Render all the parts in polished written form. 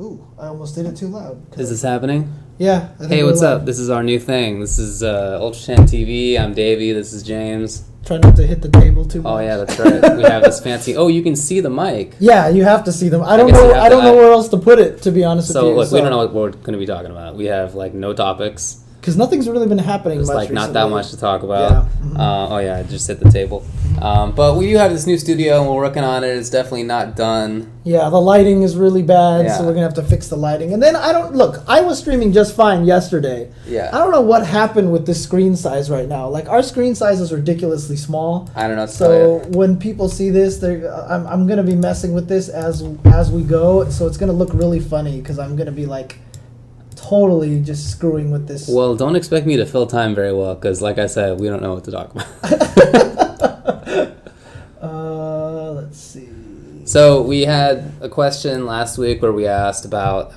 Ooh, I almost did it too loud. Is this happening? Yeah. Hey, what's up? This is our new thing. This is UltraChenTV. I'm Davey. This is James. Try not to hit the table too much. Oh yeah, that's right. We have this fancy. Oh, you can see the mic. Yeah, you have to see them. I don't know. I don't know where else to put it. To be honest with you. So look, we don't know what we're going to be talking about. We have like no topics. Because nothing's really been happening There's much like recently. not that much to talk about. Yeah. Mm-hmm. Oh yeah, I just hit the table. But we do have this new studio and we're working on it. It's definitely not done. Yeah, the lighting is really bad, Yeah. so we're gonna have to fix the lighting. And then I was streaming just fine yesterday. Yeah. I don't know what happened with this screen size right now. Like our screen size is ridiculously small. I don't know. So when people see this, I'm gonna be messing with this as we go. So it's gonna look really funny because I'm gonna be like totally just screwing with this. Well, don't expect me to fill time very well because, like I said, we don't know what to talk about. Let's see. So we had a question last week where we asked about,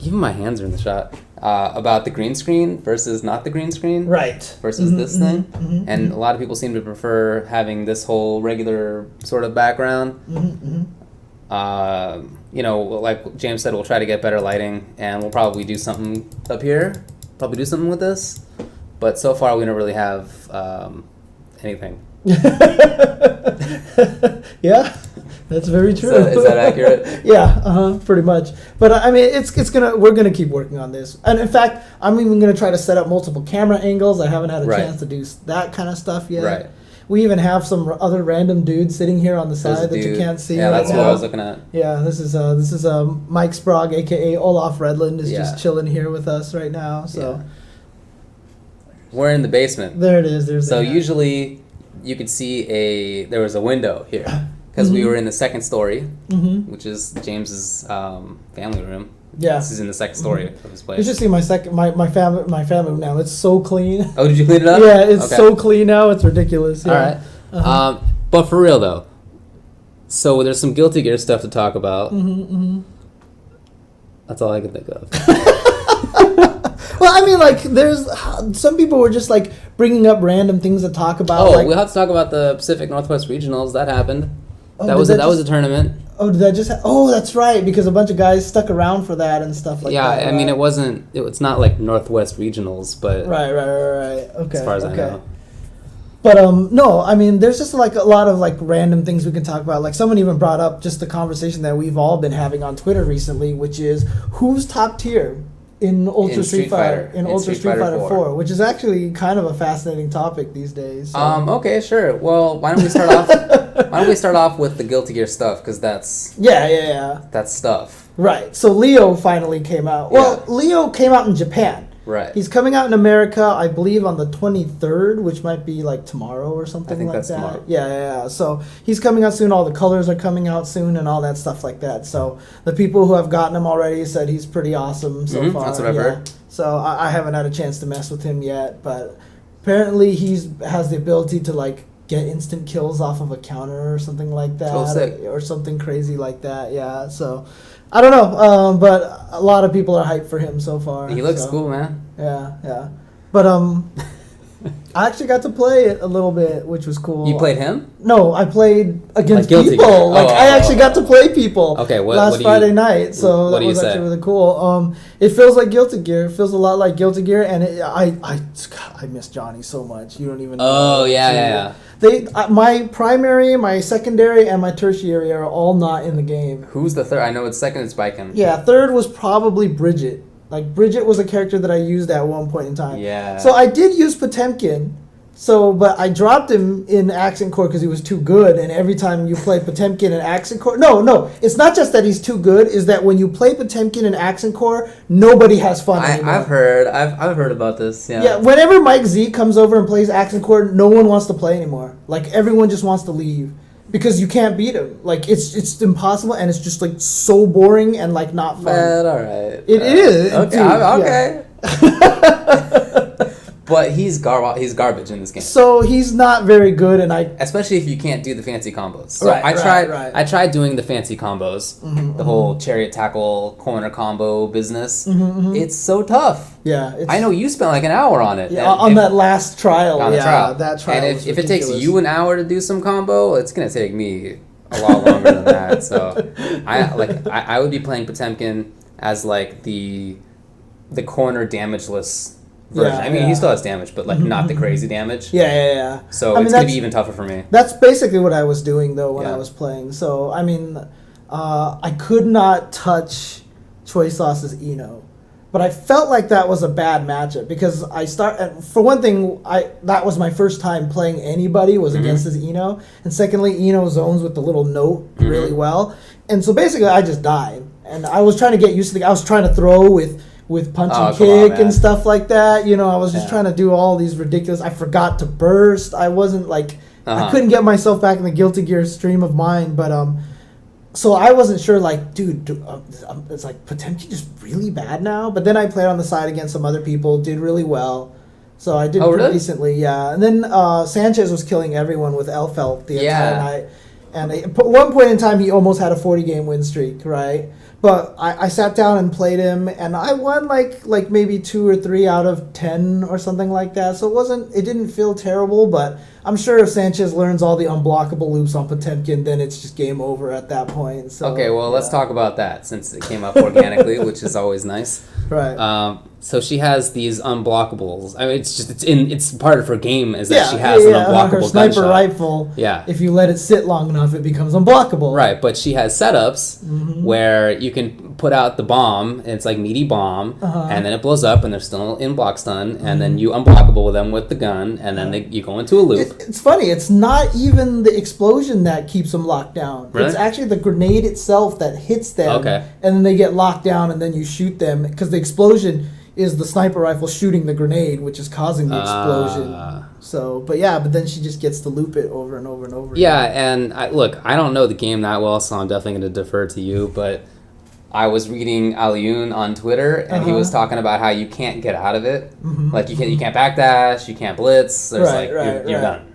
even my hands are in the shot, about the green screen versus not the green screen. Right. Versus this thing. And a lot of people seem to prefer having this whole regular sort of background. You know, like James said, we'll try to get better lighting, and we'll probably do something up here. Probably do something with this. But so far, we don't really have anything. Yeah, that's very true. Is that accurate? Yeah, pretty much. But I mean, we're gonna keep working on this. And in fact, I'm even gonna try to set up multiple camera angles. I haven't had a chance to do that kind of stuff yet. Right. We even have some other random dude sitting here on the side that you can't see. Yeah, that's right what now. I was looking at. Yeah, this is Mike Sprague, aka Olaf Redland, is just chilling here with us right now. So we're in the basement. There it is. So usually you could see there was a window here because we were in the second story, which is James's family room. Yeah, this is in the second story of his place. You should see my family room now. It's so clean. Oh, did you clean it up? Yeah, it's so clean now. It's ridiculous. Yeah. All right. But for real though, so there's some Guilty Gear stuff to talk about. That's all I can think of. Well, I mean, like, there's some people were just like bringing up random things to talk about. Oh, like, we'll have to talk about the Pacific Northwest Regionals. That happened. Oh, that was a tournament. Oh, did that just? Oh, that's right, because a bunch of guys stuck around for that and stuff like that. Yeah, I mean, it's not like Northwest Regionals, but right. Okay. As far as I know. But no, I mean, there's just like a lot of like random things we can talk about. Like someone even brought up just the conversation that we've all been having on Twitter recently, which is who's top tier in Ultra Street Fighter 4, which is actually kind of a fascinating topic these days. So. Okay, sure. Well, why don't we start off? Why don't we start off with the Guilty Gear stuff? Because that's that's stuff. Right. So Leo finally came out. Well, Leo came out in Japan. Right. He's coming out in America, I believe, on the 23rd, which might be like tomorrow or something like that. I think that's tomorrow. Yeah. So he's coming out soon. All the colors are coming out soon and all that stuff like that. So the people who have gotten him already said he's pretty awesome so far. That's what I've heard. So I haven't had a chance to mess with him yet, but apparently has the ability to like get instant kills off of a counter or something like that. Oh, sick. Or something crazy like that. Yeah. So I don't know, but a lot of people are hyped for him so far. He looks cool, man. Yeah. But I actually got to play it a little bit, which was cool. You played him? No, I played against like people. I actually got to play people. Okay, last Friday night, so that was actually really cool. It feels like Guilty Gear. It feels a lot like Guilty Gear, and I miss Johnny so much. You don't even know. Oh yeah. My primary, my secondary, and my tertiary are all not in the game. Who's the third? I know it's second. It's Biken. Yeah, third was probably Bridget. Like, Bridget was a character that I used at one point in time. Yeah. So I did use Potemkin, but I dropped him in Accent Core because he was too good, and every time you play Potemkin in Accent Core... No, it's not just that he's too good, is that when you play Potemkin in Accent Core, nobody has fun anymore. I've heard about this, yeah. Yeah, whenever Mike Z comes over and plays Accent Core, no one wants to play anymore. Like, everyone just wants to leave. Because you can't beat him. Like, it's impossible, and it's just, like, so boring and, like, not fun. Man, all right. It is. Okay, dude, okay. But he's garbage in this game. So he's not very good, and especially if you can't do the fancy combos. So I tried doing the fancy combos, the whole chariot tackle corner combo business. It's so tough. Yeah, I know you spent like an hour on it. Yeah, on that last trial. That trial. And if it takes you an hour to do some combo, it's gonna take me a lot longer than that. So I would be playing Potemkin as like the corner damageless version. Yeah, I mean, yeah. he still has damage, but like not the crazy damage. Yeah. So I mean, it's gonna be even tougher for me. That's basically what I was doing though when Yeah. I was playing. So I mean, I could not touch Choi Sauce's Eno, but I felt like that was a bad matchup because for one thing, that was my first time playing anybody was against his Eno, and secondly, Eno zones with the little note really well, and so basically I just died, and I was trying to get used to I was trying to throw with punch and kick and stuff like that. You know, I was just trying to do all these ridiculous. I forgot to burst. I wasn't like I couldn't get myself back in the Guilty Gear stream of mind, but so I wasn't sure, like, dude, it's like Potemkin just really bad now. But then I played on the side against some other people, did really well. So I did pretty decently, yeah. And then Sanchez was killing everyone with Elfelt the entire night. And at one point in time, he almost had a 40-game win streak, right? But I sat down and played him, and I won like maybe 2 or 3 out of 10 or something like that. So it didn't feel terrible, but I'm sure if Sanchez learns all the unblockable loops on Potemkin, then it's just game over at that point. So, okay, well, let's talk about that since it came up organically, which is always nice. Right. So she has these unblockables. I mean, it's part of her game is that she has an unblockable her sniper gunshot. rifle. Yeah. If you let it sit long enough, it becomes unblockable. Right, but she has setups where you can put out the bomb, and it's like meaty bomb, and then it blows up, and they're still in block stun, and then you unblockable them with the gun, and then you go into a loop. It's funny. It's not even the explosion that keeps them locked down. Really? It's actually the grenade itself that hits them, and then they get locked down, and then you shoot them because the explosion is the sniper rifle shooting the grenade, which is causing the explosion. But then she just gets to loop it over and over and over. Yeah, and I don't know the game that well, so I'm definitely going to defer to you, but I was reading Alioun on Twitter, and he was talking about how you can't get out of it. Like, you can't backdash, you can't blitz, you're done.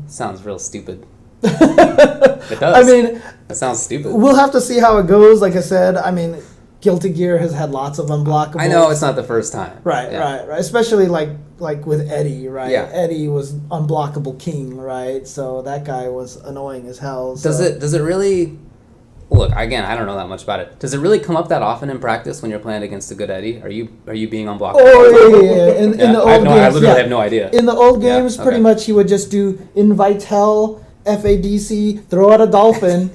Sounds real stupid. It does. I mean... It sounds stupid. We'll have to see how it goes. Like I said, I mean... Guilty Gear has had lots of unblockables. I know it's not the first time. Right. Especially like with Eddie, right? Yeah. Eddie was unblockable king, right? So that guy was annoying as hell. So. Does it really? Look, again, I don't know that much about it. Does it really come up that often in practice when you're playing against a good Eddie? Are you being unblockable? Oh yeah. In the old games, I literally have no idea. In the old games, pretty much he would just do invite hell, FADC, throw out a dolphin.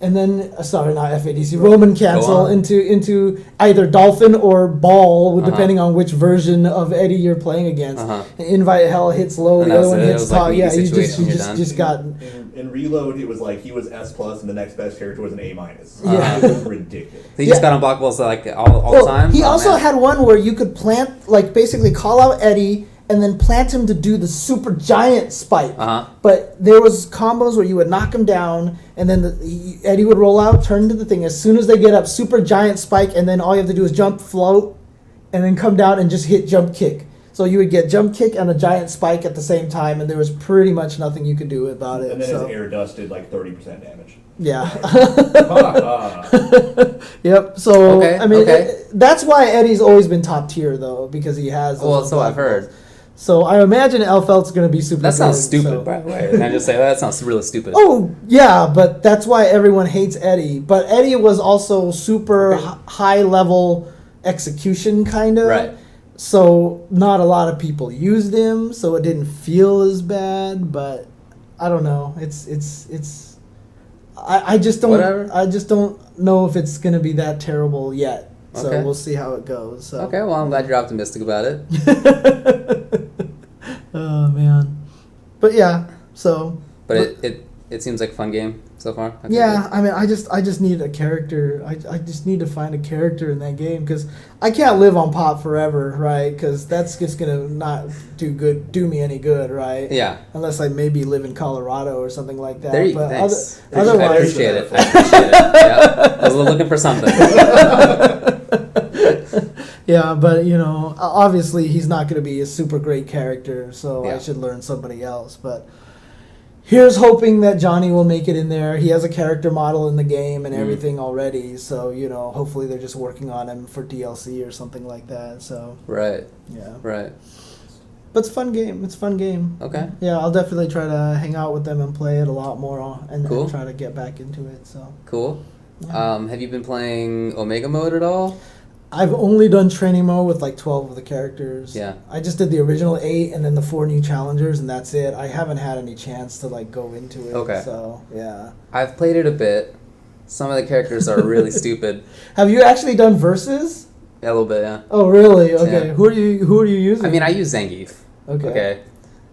And then, sorry, not FADC, Roman cancel into either dolphin or ball, depending on which version of Eddie you're playing against. Invite hell hits low, the other one hits top. Like, yeah, you just got. In Reload, it was like he was S+, and the next best character was an A-. Yeah. It was ridiculous. He just got unblockables like all the time? He also had one where you could plant, like basically call out Eddie, and then plant him to do the super giant spike. But there was combos where you would knock him down, and then Eddie would roll out, turn into the thing. As soon as they get up, super giant spike, and then all you have to do is jump, float, and then come down and just hit jump kick. So you would get jump kick and a giant spike at the same time, and there was pretty much nothing you could do about it. And then his air dust did like 30% damage. Yeah. Yep. So I mean, that's why Eddie's always been top tier, though, because he has. Well, so I've heard. So I imagine Elfelt's going to be super. That sounds good, stupid, by the way. Can I just say that sounds really stupid? Oh yeah, but that's why everyone hates Eddie. But Eddie was also super high level execution kind of. Right. So not a lot of people used him, so it didn't feel as bad. But I don't know. It's. I just don't. Whatever. I just don't know if it's going to be that terrible yet. So we'll see how it goes. So. Okay, well, I'm glad you're optimistic about it. Oh man, but yeah. So. But it seems like a fun game so far. Yeah, I mean, I just need a character. I just need to find a character in that game because I can't live on pop forever, right? Because that's just gonna not do me any good, right? Yeah. Unless I maybe live in Colorado or something like that. Thanks. Otherwise, I appreciate it. Yeah, I was looking for something. Yeah, but obviously he's not going to be a super great character, so I should learn somebody else. But here's hoping that Johnny will make it in there. He has a character model in the game and everything already, so hopefully they're just working on him for DLC or something like that. So right, yeah, right. But it's a fun game. It's a fun game. Okay. Yeah, I'll definitely try to hang out with them and play it a lot more and Cool. try to get back into it. So Cool. Yeah. Have you been playing Omega mode at all? I've only done training mode with like 12 of the characters. Yeah. I just did the original 8 and then the 4 new challengers, and that's it. I haven't had any chance to like go into it. Okay. So yeah. I've played it a bit. Some of the characters are really stupid. Have you actually done versus? Yeah, a little bit, yeah. Oh really? Okay. Yeah. Who are you using? I mean, I use Zangief. Okay.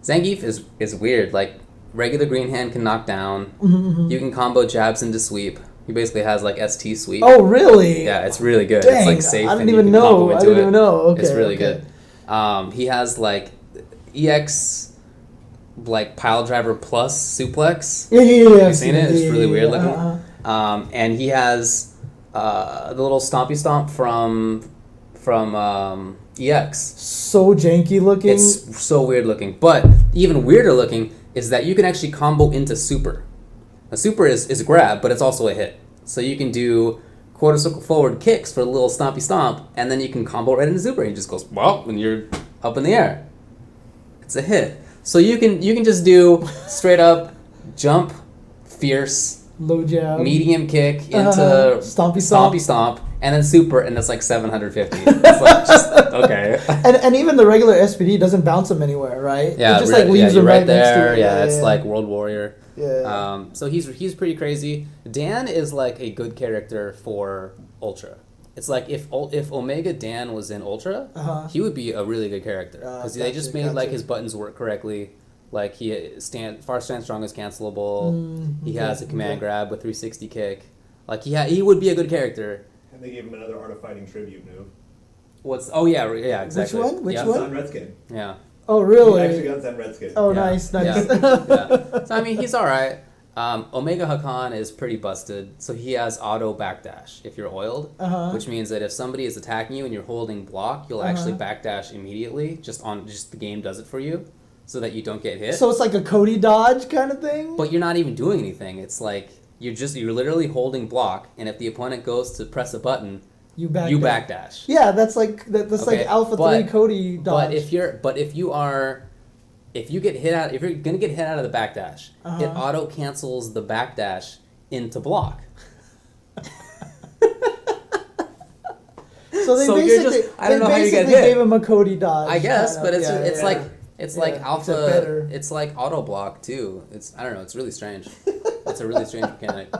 Zangief is weird. Like, regular green hand can knock down. Mm-hmm. You can combo jabs into sweep. He basically has like ST sweep. Oh really? Yeah, it's really good. Dang, it's like safe. I didn't and you even can know. combo I into didn't it. even know. Okay. It's really okay. good. He has like EX like pile driver plus suplex. Yeah. Have you seen it? It's really weird looking. Uh-huh. And he has the little stompy stomp from EX. So janky looking. It's so weird looking. But even weirder looking is that you can actually combo into super. A super is a grab, but it's also a hit. So you can do quarter circle forward kicks for a little stompy stomp, and then you can combo right into super. He just goes, well, when you're up in the air. It's a hit. So you can just do straight up jump, fierce, low jab, medium kick into stompy stomp, and then super, and it's like 750. It's like just okay. and even the regular SPD doesn't bounce him anywhere, right? Yeah, it just like leaves you're him right next there. to it. Yeah, it's like World Warrior. Yeah. So he's pretty crazy. Dan is like a good character for Ultra. It's like if Omega Dan was in Ultra, he would be a really good character because they just made like his buttons work correctly. Like far stand strong is cancelable. He has a command grab with 360 kick. Like he would be a good character. And they gave him another Art of Fighting tribute move. Yeah, exactly. Which yeah. one? Zen Redskin. Yeah. Oh He really? actually got Zen Redskin. Oh Yeah. nice. Yeah. Yeah. So I mean, he's all right. Omega Hakan is pretty busted, so he has auto backdash if you're oiled, which means that if somebody is attacking you and you're holding block, you'll actually backdash immediately. Just the game does it for you, so that you don't get hit. So it's like a Cody dodge kind of thing. But you're not even doing anything. It's like you're literally holding block, and if the opponent goes to press a button, you backdash. Yeah, that's like like Alpha 3 Cody dodge. But if you're gonna get hit out of the backdash, it auto cancels the backdash into block. So they I don't know how you get hit. gave him a Cody dodge. I guess, but it's like Yeah, alpha. It's like auto block too. I don't know. It's really strange. It's a really strange mechanic.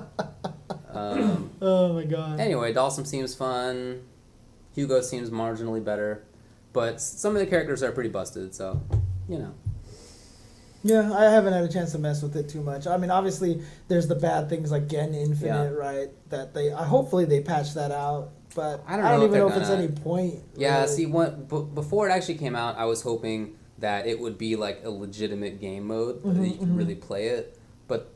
Oh my god. Anyway, Dawson seems fun. Hugo seems marginally better, but some of the characters are pretty busted. So, you know. Yeah, I haven't had a chance to mess with it too much. I mean, obviously, there's the bad things like Gen Infinite, right? That hopefully they patch that out. But I don't even know if it's any point. Yeah, really. see, before it actually came out, I was hoping that it would be like a legitimate game mode that you could really play it. But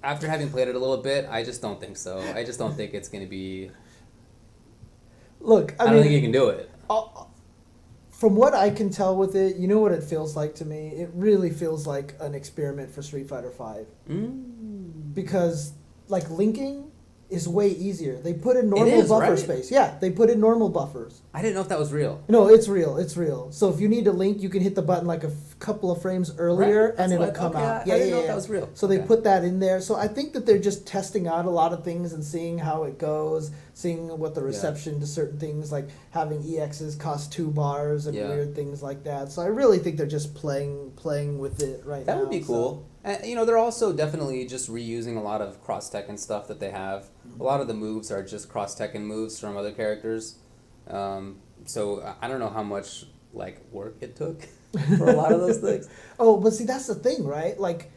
after having played it a little bit, I just don't think so. I just don't think it's going to be... Look, I don't think you can do it. From what I can tell with it, you know what it feels like to me? It really feels like an experiment for Street Fighter V. Because, like, linking is way easier. They put in normal buffer space. Yeah, they put in normal buffers. I didn't know if that was real. No, it's real. It's real. So if you need to link, you can hit the button like a couple of frames earlier, and it'll come out. I didn't know if that was real. So they put that in there. So I think that they're just testing out a lot of things and seeing how it goes, seeing what the reception to certain things, like having EXs cost 2 bars and weird things like that. So I really think they're just playing with it right now. That would be cool. And, they're also definitely just reusing a lot of cross-Tekken stuff that they have. A lot of the moves are just cross-Tekken moves from other characters. So I don't know how much work it took for a lot of those things. Oh, but see, that's the thing, right? Like,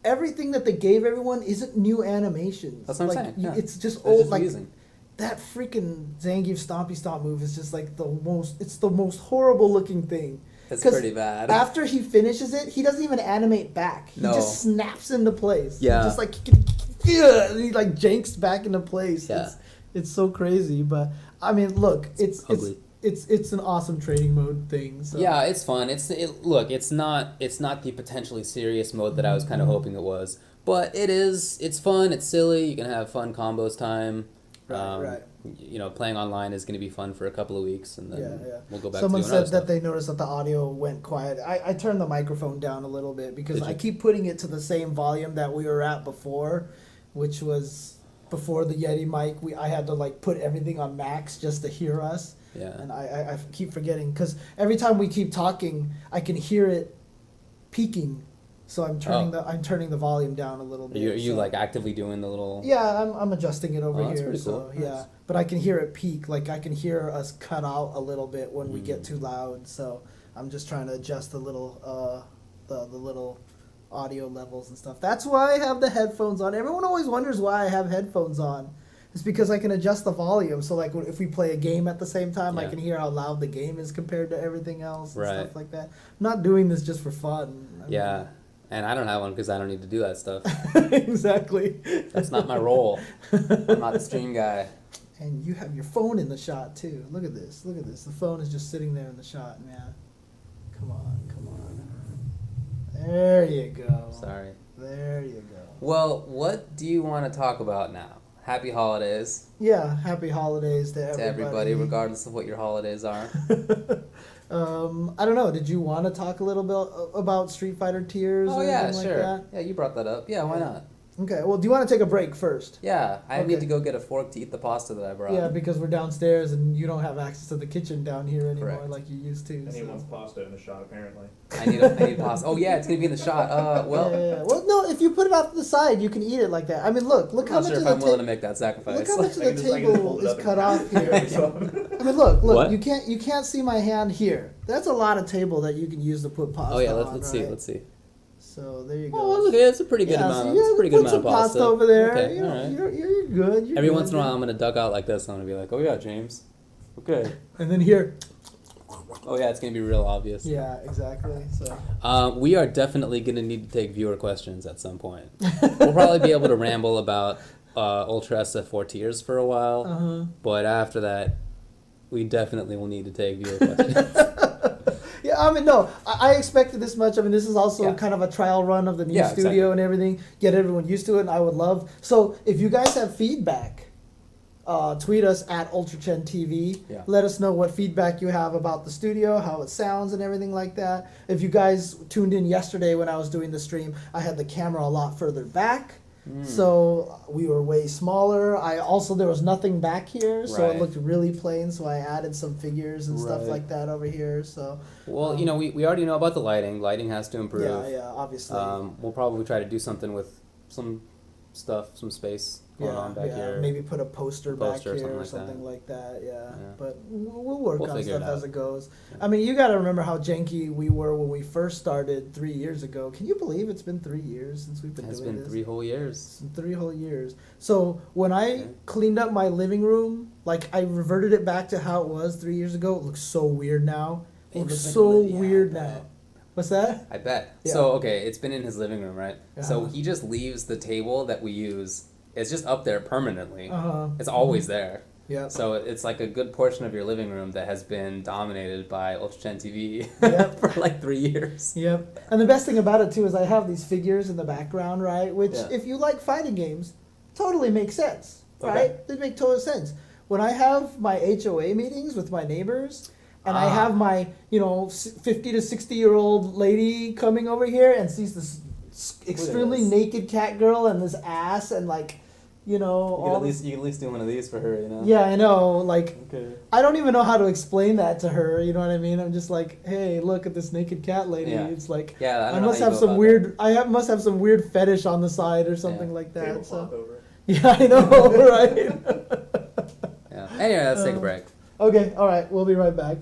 everything that they gave everyone isn't new animations. That's what I'm saying. Yeah. It's just They're old. just like reusing. That freaking Zangief Stompy Stomp move is just like the most horrible looking thing. It's pretty bad. After he finishes it, he doesn't even animate back. He just snaps into place. Yeah. Just like he like janks back into place. Yeah. It's so crazy, but I mean, look, it's ugly. It's an awesome training mode thing. So. Yeah, it's fun. It's not the potentially serious mode that I was kind of hoping it was, but it is. It's fun. It's silly. You can have fun combos time. Right. Playing online is going to be fun for a couple of weeks, and then we'll go back Someone to doing other said that stuff. they noticed that the audio went quiet. I turned the microphone down a little bit because Did you? I keep putting it to the same volume that we were at before, which was before the Yeti mic. I had to like put everything on max just to hear us. Yeah. And I keep forgetting because every time we keep talking, I can hear it peaking. So I'm turning the volume down a little bit. Are you like actively doing the little? Yeah, I'm adjusting it over Oh, that's here. pretty cool. So yeah, but I can hear it peak. Like I can hear us cut out a little bit when we get too loud. So I'm just trying to adjust the little the little audio levels and stuff. That's why I have the headphones on. Everyone always wonders why I have headphones on. It's because I can adjust the volume. So like if we play a game at the same time, I can hear how loud the game is compared to everything else and stuff like that. I'm not doing this just for fun. Yeah. And I don't have one because I don't need to do that stuff. Exactly. That's not my role. I'm not the stream guy. And you have your phone in the shot too. Look at this. Look at this. The phone is just sitting there in the shot, man. Come on. There you go. Sorry. There you go. Well, what do you want to talk about now? Happy holidays. Yeah, happy holidays to everybody. Regardless of what your holidays are. I don't know. Did you want to talk a little bit about Street Fighter Tears? Oh or yeah, anything sure. Like that? Yeah, you brought that up. Yeah, why not? Okay. Well, do you want to take a break first? Yeah, I Okay. need to go get a fork to eat the pasta that I brought. Yeah, because we're downstairs and you don't have access to the kitchen down here anymore Correct. like you used to. And he so. wants pasta in the shot, apparently. I need pasta. Oh yeah, it's gonna be in the shot. Yeah. Well, no. If you put it off to the side, you can eat it like that. I mean, look I'm how not much sure of if the I'm willing to make that sacrifice. look how much of I the can just hold table it is up and cut off here. So- I mean, look. What? You can't see my hand here. That's a lot of table that you can use to put pasta. Oh yeah, on, let's right? see. So there you go. Oh look, it's a pretty good amount. So It's a pretty good put amount some of pasta over there. Okay, you know, all right. you're good. You're Every good, once in a while, dude. I'm gonna duck out like this. I'm gonna be like, "Oh yeah, James." Okay. And then here. Oh yeah, it's gonna be real obvious. Yeah, exactly. So. We are definitely gonna need to take viewer questions at some point. We'll probably be able to ramble about Ultra SF4 tiers for a while, but after that, we definitely will need to take viewer questions. Yeah, I mean, no, I expected this much. I mean, this is also Yeah. kind of a trial run of the new Yeah, studio exactly. and everything. Get everyone used to it, and I would love. So, if you guys have feedback, tweet us at UltraChenTV. Yeah. Let us know what feedback you have about the studio, how it sounds, and everything like that. If you guys tuned in yesterday when I was doing the stream, I had the camera a lot further back. So we were way smaller. There was nothing back here, so Right. it looked really plain. So I added some figures and stuff Right. like that over here. So Well, we already know about the lighting. Lighting has to improve. yeah, obviously. We'll probably try to do something with some stuff, some space going on back here. Maybe put a poster back Poster or here or something something like that. Yeah. Yeah. But we'll work We'll on figure stuff it as out. it goes. Yeah. I mean, you got to remember how janky we were when we first started 3 years ago. Can you believe it's been 3 years since we've been It's doing been this? 3 whole years. It's been 3 whole years. So when I Okay. cleaned up my living room, like I reverted it back to how it was 3 years ago. It looks so weird now. It It looks looks like so yeah, weird I now. bet. What's that? I bet. Yeah. So, okay, it's been in his living room, right? So Uh-huh. he just leaves the table that we use. It's just up there permanently. Uh-huh. It's always there. Yeah. So it's like a good portion of your living room that has been dominated by UltraChenTV Yep. for like 3 years. Yep. And the best thing about it too is I have these figures in the background, right? Which, Yeah. if you like fighting games, totally makes sense, Okay. right? They make total sense. When I have my HOA meetings with my neighbors, and I Ah. have my 50 to 60-year-old lady coming over here and sees this extremely this. naked cat girl and this ass and like, You could all at least do one of these for her, you know? yeah, I know. Like, Okay. I don't even know how to explain that to her. You know what I mean? I'm just like, hey, look at this naked cat lady. Yeah. It's like, Yeah, I I don't know must how you have go some about weird. must have some weird fetish on the side or something Yeah. like that. Tablecloth So over. yeah, I know, right? Yeah. Anyway, let's take a break. Okay, all right, we'll be right back.